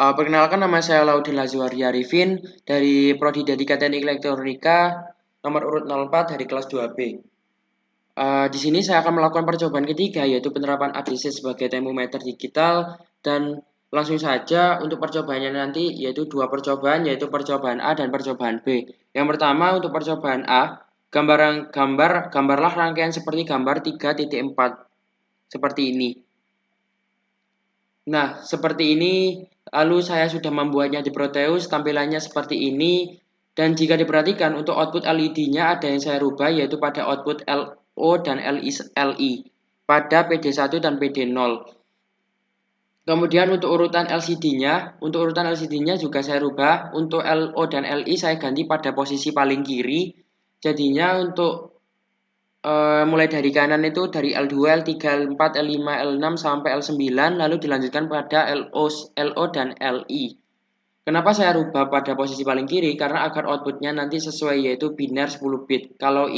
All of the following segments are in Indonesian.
Perkenalkan, nama saya Laudin Lazuardi Arifin dari Prodi Dedika Teknik Elektronika nomor urut 04 dari kelas 2B. Di sini saya akan melakukan percobaan ketiga, yaitu penerapan ADC sebagai termometer digital, dan langsung saja untuk percobaannya nanti yaitu dua percobaan, yaitu percobaan A dan percobaan B. Yang pertama untuk percobaan A, gambarlah rangkaian seperti gambar 3.4 seperti ini. Nah, seperti ini, lalu saya sudah membuatnya di Proteus, tampilannya seperti ini, dan jika diperhatikan untuk output LED-nya ada yang saya rubah, yaitu pada output LO dan LI, pada PD1 dan PD0. Kemudian untuk urutan LCD-nya juga saya rubah, untuk LO dan LI saya ganti pada posisi paling kiri, jadinya untuk mulai dari kanan itu dari L2, L3, L4, L5, L6 sampai L9, lalu dilanjutkan pada LO dan LI. Kenapa saya rubah pada posisi paling kiri? Karena agar outputnya nanti sesuai, yaitu biner 10 bit. Kalau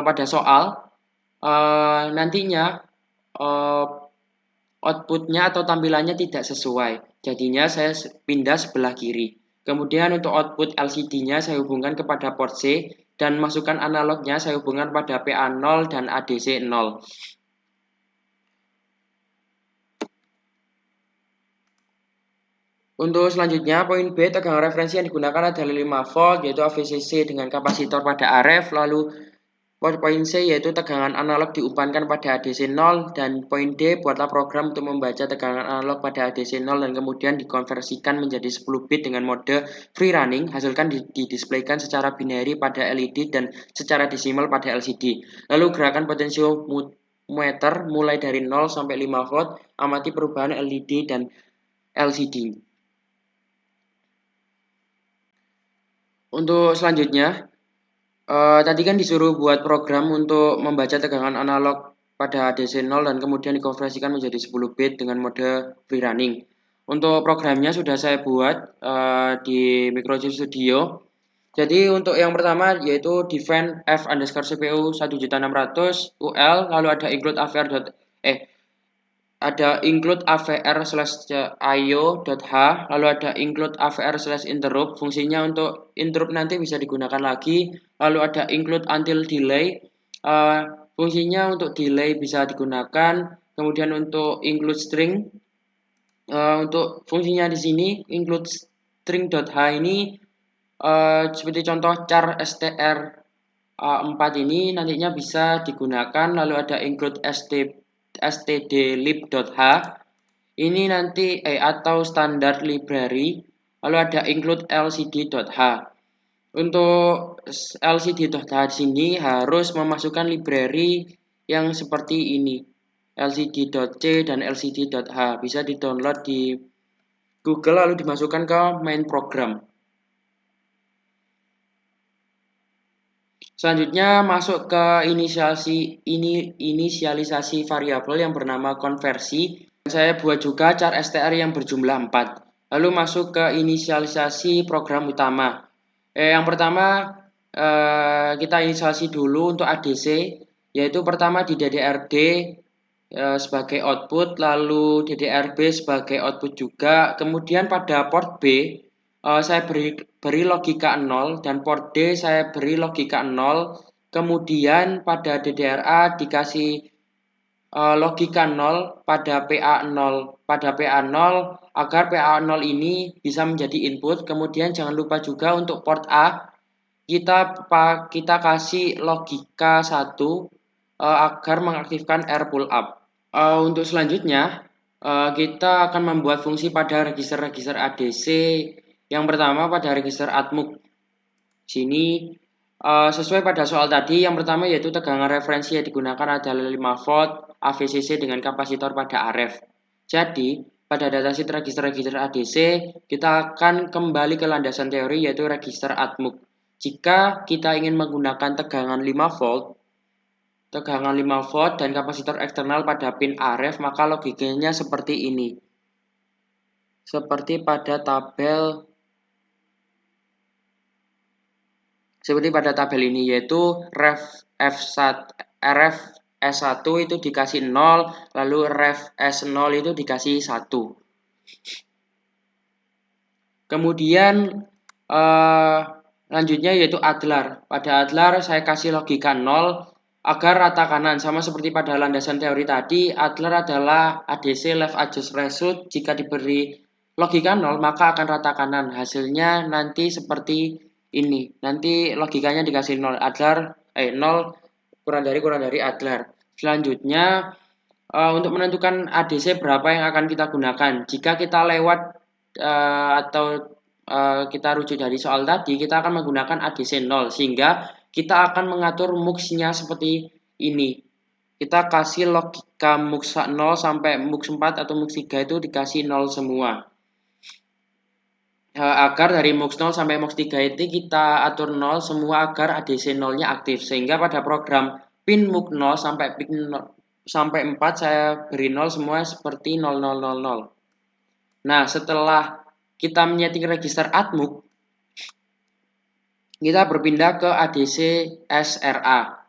pada soal nantinya outputnya atau tampilannya tidak sesuai, jadinya saya pindah sebelah kiri. Kemudian untuk output LCD-nya saya hubungkan kepada port C, dan masukkan analognya saya hubungkan pada PA0 dan ADC0. Untuk selanjutnya, poin B, tegangan referensi yang digunakan adalah 5 volt, yaitu AVCC dengan kapasitor pada RF. Lalu poin C, yaitu tegangan analog diumpankan pada ADC0. Dan poin D, buatlah program untuk membaca tegangan analog pada ADC0 dan kemudian dikonversikan menjadi 10 bit dengan mode free running. Hasilkan didisplaykan secara binary pada LED dan secara desimal pada LCD. Lalu gerakan potensiometer mulai dari 0 sampai 5 volt. Amati perubahan LED dan LCD. Untuk selanjutnya, tadi kan disuruh buat program untuk membaca tegangan analog pada ADC0 dan kemudian dikonversikan menjadi 10 bit dengan mode free running. Untuk programnya sudah saya buat di Microchip Studio. Jadi untuk yang pertama yaitu define f_cpu 1.600 UL, lalu ada include avr/io.h, lalu ada include avr/interrupt. Fungsinya untuk interrupt nanti bisa digunakan lagi. Lalu ada include until delay, fungsinya untuk delay bisa digunakan. Kemudian untuk include string, untuk fungsinya di sini include string.h ini seperti contoh char str 4 ini nantinya bisa digunakan. Lalu ada include stdlib.h ini nanti atau standar library. Lalu ada include lcd.h. Untuk lcd.h di sini harus memasukkan library yang seperti ini, lcd.c dan lcd.h. Bisa di-download di Google lalu dimasukkan ke main program. Selanjutnya masuk ke inisialisasi variabel yang bernama konversi. Saya buat juga char str yang berjumlah 4. Lalu masuk ke inisialisasi program utama. Yang pertama kita inisialisasi dulu untuk ADC, yaitu pertama di DDR-D sebagai output, lalu DDR-B sebagai output juga. Kemudian pada port B saya beri logika 0 dan port D saya beri logika 0. Kemudian pada DDR-A dikasih logika 0 pada PA0 agar PA0 ini bisa menjadi input. Kemudian jangan lupa juga untuk port A kita kasih logika 1 agar mengaktifkan R pull up. Untuk selanjutnya kita akan membuat fungsi pada register-register ADC. Yang pertama pada register ADMUG. Sini sesuai pada soal tadi, yang pertama yaitu tegangan referensi yang digunakan adalah 5 volt AVCC dengan kapasitor pada RF. Jadi pada datasheet register-register ADC kita akan kembali ke landasan teori yaitu register ADMUG. Jika kita ingin menggunakan tegangan 5 volt dan kapasitor eksternal pada pin RF, maka logikanya seperti ini. Seperti pada tabel ini, yaitu ref S1 itu dikasih 0, lalu ref S0 itu dikasih 1. Kemudian lanjutnya yaitu adlar. Pada adlar saya kasih logika 0 agar rata kanan. Sama seperti pada landasan teori tadi, adlar adalah ADC left adjust result. Jika diberi logika 0 maka akan rata kanan. Hasilnya nanti seperti ini. Nanti logikanya dikasih 0 adlar 0 kurang dari adlar. Selanjutnya untuk menentukan ADC berapa yang akan kita gunakan. Jika kita lewat atau kita rujuk dari soal tadi, kita akan menggunakan ADC 0 sehingga kita akan mengatur MUX-nya seperti ini. Kita kasih logika MUX 0 sampai MUX 4 atau MUX 3 itu dikasih 0 semua. Agar dari MUX 0 sampai MUX 3 itu kita atur 0 semua agar ADC 0-nya aktif. Sehingga pada program pin MUX 0 sampai pin 0 sampai 4 saya beri 0 semua seperti 0000. Nah, setelah kita menyeting register ADMUX, kita berpindah ke ADC SRA.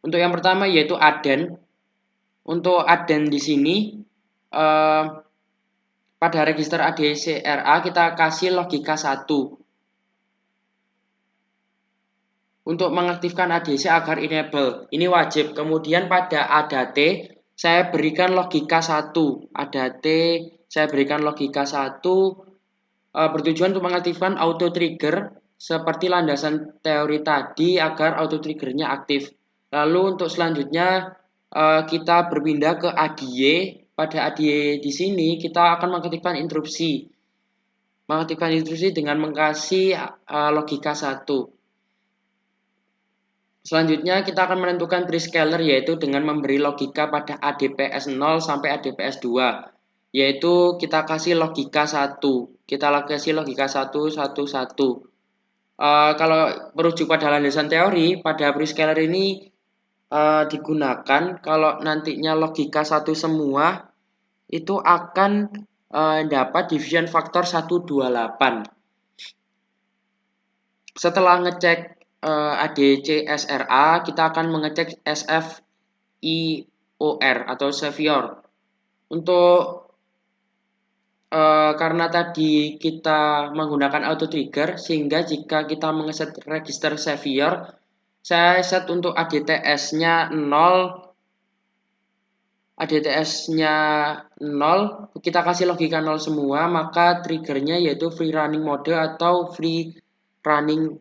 Untuk yang pertama yaitu aden. Untuk aden di sini pada register ADC RA kita kasih logika 1 untuk mengaktifkan ADC agar enable. Ini wajib. Kemudian pada ADAT saya berikan logika 1. ADAT saya berikan logika 1 bertujuan untuk mengaktifkan auto trigger seperti landasan teori tadi agar auto triggernya aktif. Lalu untuk selanjutnya kita berpindah ke ADY. Pada ADY di sini kita akan mengaktifkan interupsi. Mengaktifkan interupsi dengan mengkasih logika 1. Selanjutnya kita akan menentukan prescaler yaitu dengan memberi logika pada ADPS 0 sampai ADPS 2. Yaitu kita kasih logika 1. Kita kasih logika 1, 1, 1. Kalau merujuk pada landasan teori, pada prescaler ini digunakan kalau nantinya logika 1 semua itu akan dapat division faktor 128. Setelah ngecek ADC SRA, kita akan mengecek SFIOR atau Savior. Untuk karena tadi kita menggunakan auto trigger, sehingga jika kita mengeset register Savior, saya set untuk ADTS-nya 0, ADTS-nya 0, kita kasih logika 0 semua, maka triggernya yaitu free running mode atau free running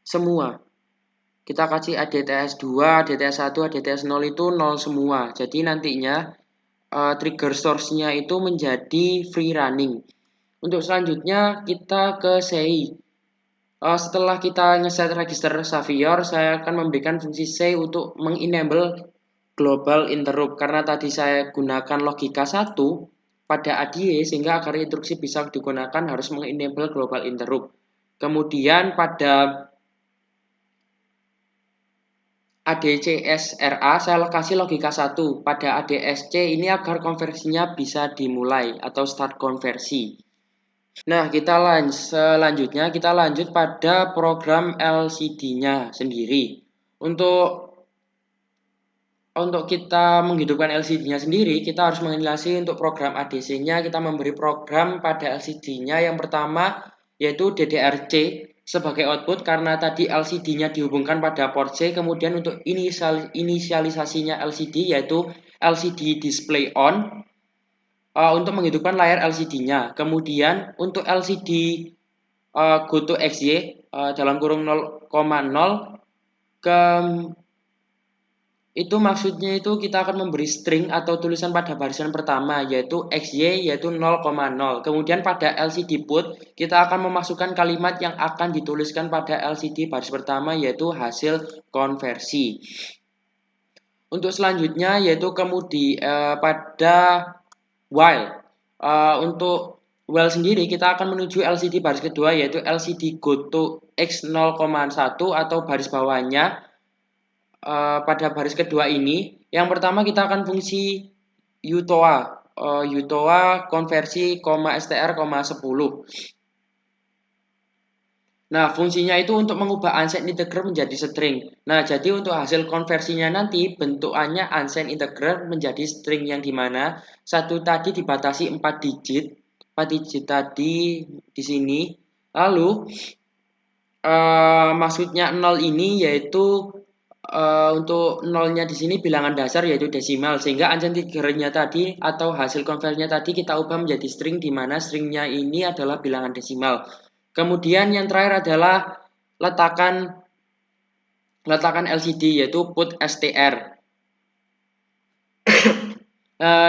semua. Kita kasih ADTS 2, ADTS 1, ADTS 0 itu 0 semua. Jadi nantinya trigger source-nya itu menjadi free running. Untuk selanjutnya kita ke CI. Setelah kita ngeset register Savior, saya akan memberikan fungsi C untuk mengenable global interrupt. Karena tadi saya gunakan logika 1 pada ADY sehingga agar instruksi bisa digunakan harus mengenable global interrupt. Kemudian pada ADCSRA saya kasih logika 1 pada ADSC ini agar konversinya bisa dimulai atau start konversi. Nah, selanjutnya kita lanjut pada program LCD-nya sendiri. Untuk kita menghidupkan LCD-nya sendiri, kita harus mengenalasi untuk program ADC-nya, kita memberi program pada LCD-nya. Yang pertama yaitu DDRC sebagai output karena tadi LCD-nya dihubungkan pada port C. Kemudian untuk inisialisasinya LCD yaitu LCD display on untuk menghidupkan layar LCD-nya. Kemudian untuk LCD go to XY dalam kurung 0,0 itu maksudnya itu kita akan memberi string atau tulisan pada barisan pertama yaitu XY yaitu 0,0. Kemudian pada LCD put kita akan memasukkan kalimat yang akan dituliskan pada LCD baris pertama yaitu hasil konversi. Untuk selanjutnya yaitu pada while. Untuk while sendiri kita akan menuju LCD baris kedua yaitu LCD go to X0,1 atau baris bawahnya. Pada baris kedua ini, yang pertama kita akan fungsi utoa, konversi, str, 10. Nah, fungsinya itu untuk mengubah unsigned integer menjadi string. Nah, jadi untuk hasil konversinya nanti bentukannya unsigned integer menjadi string yang dimana satu tadi dibatasi 4 digit. digit tadi di sini. Lalu maksudnya 0 ini yaitu untuk nolnya di sini bilangan dasar yaitu desimal, sehingga unsigned integernya tadi atau hasil konversinya tadi kita ubah menjadi string, di mana stringnya ini adalah bilangan desimal. Kemudian yang terakhir adalah letakkan LCD yaitu put str.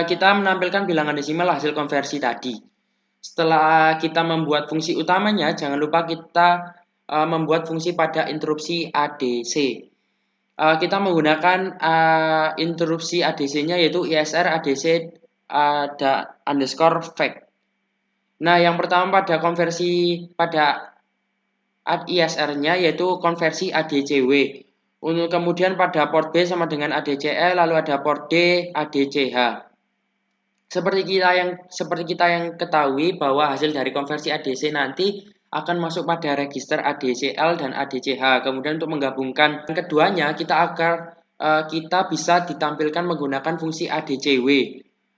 Kita menampilkan bilangan desimal hasil konversi tadi. Setelah kita membuat fungsi utamanya, jangan lupa kita membuat fungsi pada interupsi ADC. Kita menggunakan interupsi ADC-nya yaitu ISR ADC ada underscore fact. Nah, yang pertama pada konversi pada ISR-nya yaitu konversi ADCW. Kemudian pada port B sama dengan ADCE, lalu ada port D ADCH. Seperti kita yang ketahui bahwa hasil dari konversi ADC nanti akan masuk pada register ADCL dan ADCH. Kemudian untuk menggabungkan keduanya, kita bisa ditampilkan menggunakan fungsi ADCW.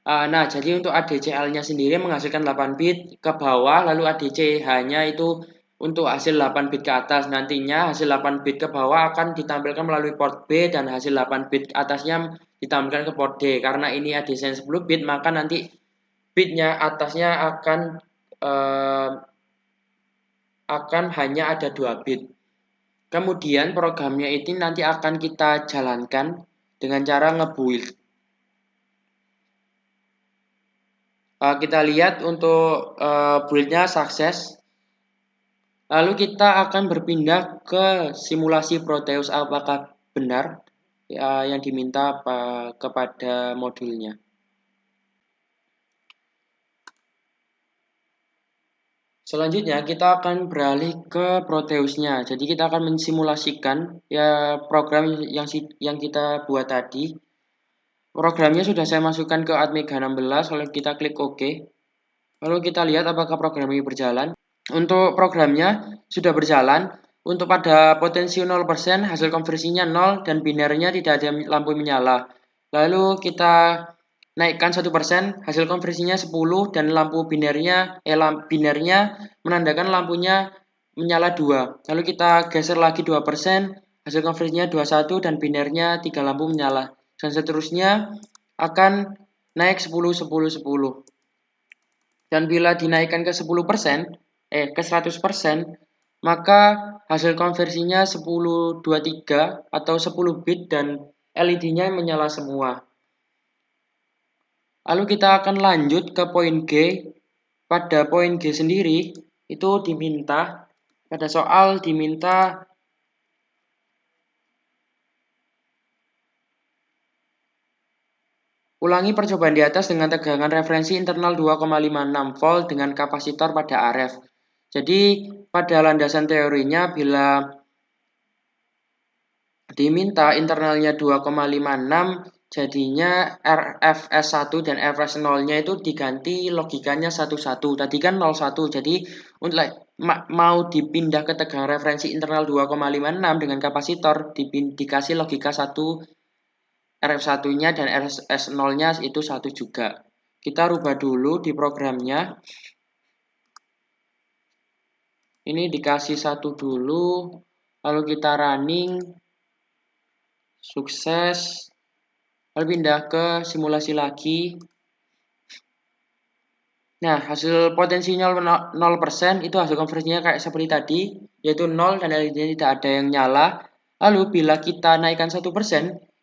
Nah, jadi untuk ADCL-nya sendiri menghasilkan 8 bit ke bawah, lalu ADCH-nya itu untuk hasil 8 bit ke atas. Nantinya hasil 8 bit ke bawah akan ditampilkan melalui port B dan hasil 8 bit atasnya ditampilkan ke port D. Karena ini ADC 10 bit, maka nanti bitnya atasnya akan hanya ada 2 bit. Kemudian programnya ini nanti akan kita jalankan dengan cara ngebuild. Kita lihat untuk buildnya sukses. Lalu kita akan berpindah ke simulasi Proteus, apakah benar yang diminta kepada modulnya. Selanjutnya kita akan beralih ke Proteusnya. Jadi kita akan mensimulasikan program yang kita buat tadi. Programnya sudah saya masukkan ke Atmega 16, lalu kita klik OK. Lalu kita lihat apakah program ini berjalan. Untuk programnya sudah berjalan. Untuk pada potensi 0%, hasil konversinya 0 dan binernya tidak ada lampu menyala. Lalu kita naikkan 1%, hasil konversinya 10 dan lampu binernya menandakan lampunya menyala 2. Lalu kita geser lagi 2%, hasil konversinya 21 dan binernya 3 lampu menyala. Dan seterusnya akan naik 10, 10, 10. Dan bila dinaikkan ke 10%, ke 100%, maka hasil konversinya 1023 atau 10 bit dan LED-nya menyala semua. Lalu kita akan lanjut ke poin G. Pada poin G sendiri itu diminta, pada soal diminta ulangi percobaan di atas dengan tegangan referensi internal 2,56 volt dengan kapasitor pada RF. Jadi pada landasan teorinya bila diminta internalnya 2,56, jadinya RFS1 dan RFS0-nya itu diganti logikanya 11. Tadi kan 01. Jadi untuk mau dipindah ke tegangan referensi internal 2,56 dengan kapasitor dikasih logika 1 RF1-nya dan RFS0-nya itu 1 juga. Kita rubah dulu di programnya. Ini dikasih 1 dulu, lalu kita running. Sukses. Lalu pindah ke simulasi lagi. Nah, hasil potensi 0% itu hasil konversinya kayak seperti tadi, yaitu 0 dan LED-nya tidak ada yang nyala. Lalu bila kita naikkan 1%,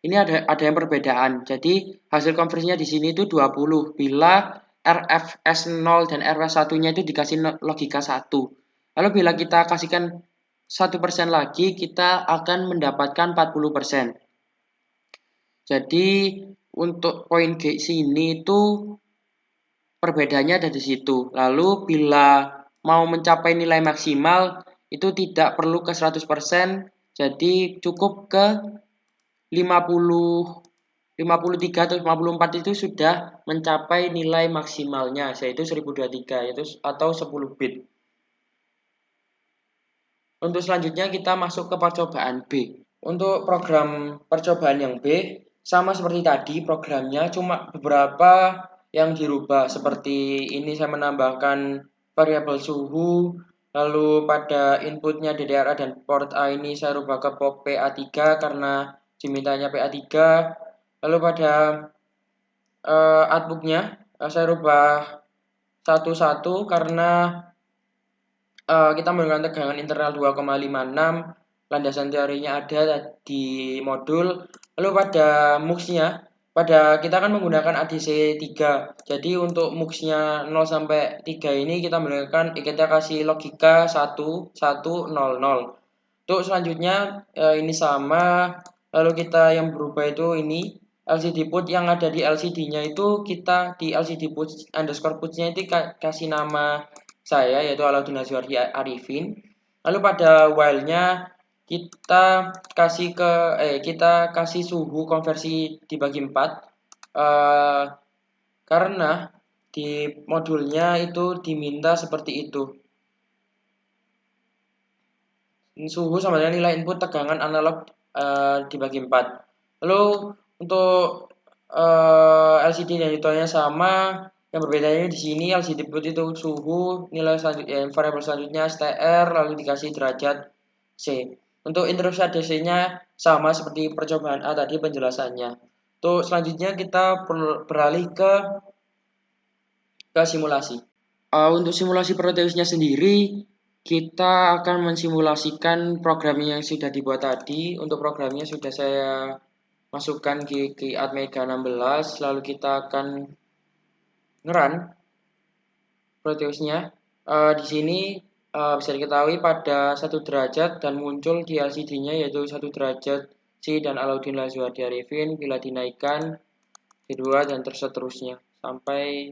ini ada yang perbedaan. Jadi hasil konversinya di sini itu 20 bila RFS0 dan RFS1-nya itu dikasih logika 1. Lalu bila kita kasihkan 1% lagi, kita akan mendapatkan 40%. Jadi untuk poin G sini itu perbedaannya ada di situ. Lalu bila mau mencapai nilai maksimal itu tidak perlu ke 100%, jadi cukup ke 53 atau 54 itu sudah mencapai nilai maksimalnya, yaitu 1023 atau 10 bit. Untuk selanjutnya kita masuk ke percobaan B. Untuk program percobaan yang B sama seperti tadi programnya, cuma beberapa yang dirubah. Seperti ini saya menambahkan variabel suhu, lalu pada inputnya DDRA dan port A ini saya rubah ke port PA3 karena dimintanya PA3. Lalu pada outputnya saya rubah satu-satu karena kita menggunakan tegangan internal 2,56, landasan teorinya ada di modul. Lalu pada MUX-nya, kita kan menggunakan ADC 3. Jadi untuk MUX-nya 0 sampai 3 ini kita kasih logika 1 1 0 0. Untuk selanjutnya ini sama, lalu kita yang berubah itu ini LCD put yang ada di LCD-nya itu kita di LCD put underscore put-nya itu kasih nama saya yaitu Alauddin Azwardi Arifin. Lalu pada while-nya kita kasih suhu konversi dibagi 4 karena di modulnya itu diminta seperti itu. Suhu sama dengan nilai input tegangan analog dibagi 4. Lalu untuk LCD dan newtonnya sama, yang berbedanya di sini LCD input itu suhu, nilai variabel selanjutnya STR, lalu dikasih derajat C. Untuk interupsi ADC-nya sama seperti percobaan A tadi penjelasannya. Untuk selanjutnya kita beralih ke simulasi. Untuk simulasi Proteusnya sendiri, kita akan mensimulasikan program yang sudah dibuat tadi. Untuk programnya sudah saya masukkan di Atmega 16, lalu kita akan ngerun Proteusnya. Di sini bisa diketahui pada 1 derajat dan muncul di LCD-nya yaitu 1 derajat C dan Alauddin Azwardi Arifin bila dinaikkan kedua dan seterusnya sampai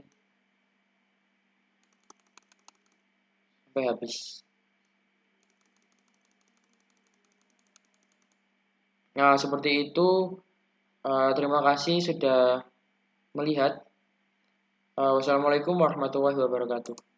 habis. Nah, seperti itu. Terima kasih sudah melihat. Wassalamualaikum warahmatullahi wabarakatuh.